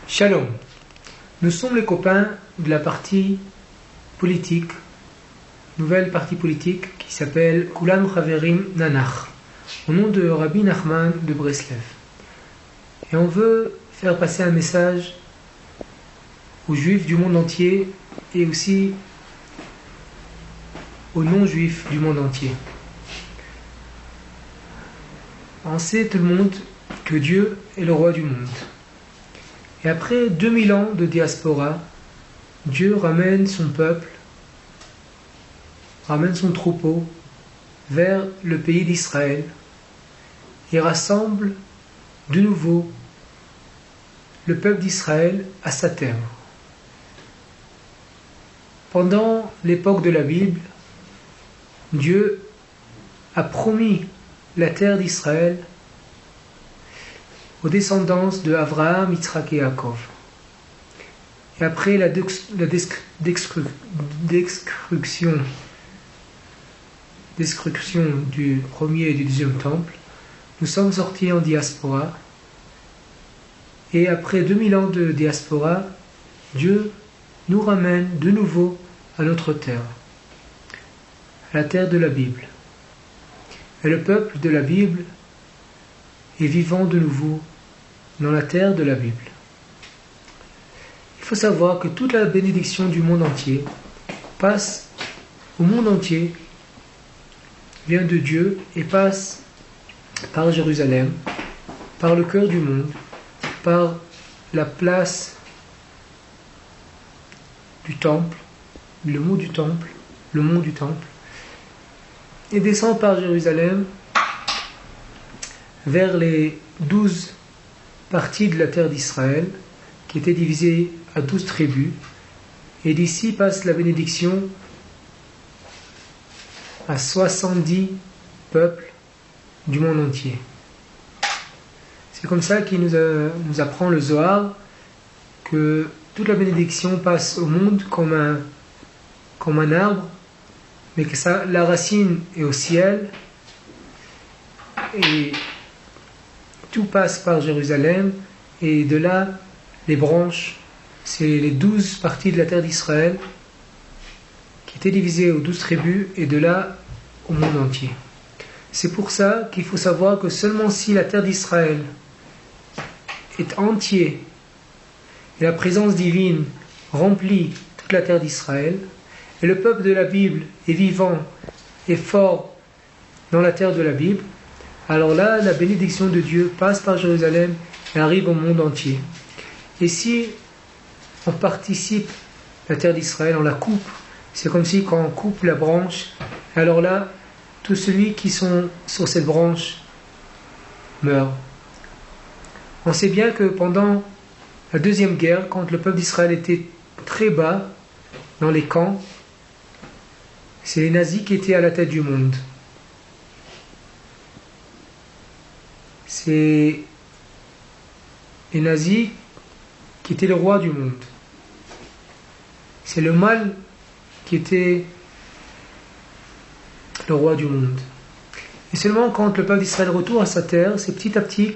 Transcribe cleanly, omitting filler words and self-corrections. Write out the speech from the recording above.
Shalom. Nous sommes les copains de la partie politique, nouvelle partie politique qui s'appelle Kulanu Chaverim Nanach, au nom de Rabbi Nachman de Breslev. Et on veut faire passer un message aux juifs du monde entier et aussi aux non-juifs du monde entier. On sait tout le monde que Dieu est le roi du monde. Et après 2000 ans de diaspora, Dieu ramène son peuple, ramène son troupeau vers le pays d'Israël et rassemble de nouveau le peuple d'Israël à sa terre. Pendant l'époque de la Bible, Dieu a promis la terre d'Israël aux descendants de Abraham, Yitzhak et Yaakov. Et après la destruction du premier et du deuxième temple, nous sommes sortis en diaspora. Et après 2000 ans de diaspora, Dieu nous ramène de nouveau à notre terre, à la terre de la Bible. Et le peuple de la Bible est vivant de nouveau dans la terre de la Bible. Il faut savoir que toute la bénédiction du monde entier passe au monde entier, vient de Dieu et passe par Jérusalem, par le cœur du monde, par la place du temple, le mont du temple, et descend par Jérusalem vers les 12 parties de la terre d'Israël, qui étaient divisées à 12 tribus, et d'ici passe la bénédiction à 70 peuples du monde entier. C'est comme ça qu'il nous apprend le Zohar, que toute la bénédiction passe au monde comme un arbre, mais que la racine est au ciel, et tout passe par Jérusalem, et de là, les branches, c'est les 12 parties de la terre d'Israël, qui étaient divisées aux 12 tribus, et de là, au monde entier. C'est pour ça qu'il faut savoir que seulement si la terre d'Israël est entière, et la présence divine remplit toute la terre d'Israël, et le peuple de la Bible est vivant et fort dans la terre de la Bible, alors là, la bénédiction de Dieu passe par Jérusalem et arrive au monde entier. Et si on participe à la terre d'Israël, on la coupe, c'est comme si quand on coupe la branche, alors là, tous ceux qui sont sur cette branche meurent. On sait bien que pendant la deuxième guerre, quand le peuple d'Israël était très bas dans les camps, c'est les nazis qui étaient à la tête du monde. C'est les nazis qui étaient le roi du monde. C'est le mal qui était le roi du monde. Et seulement quand le peuple d'Israël retourne à sa terre, c'est petit à petit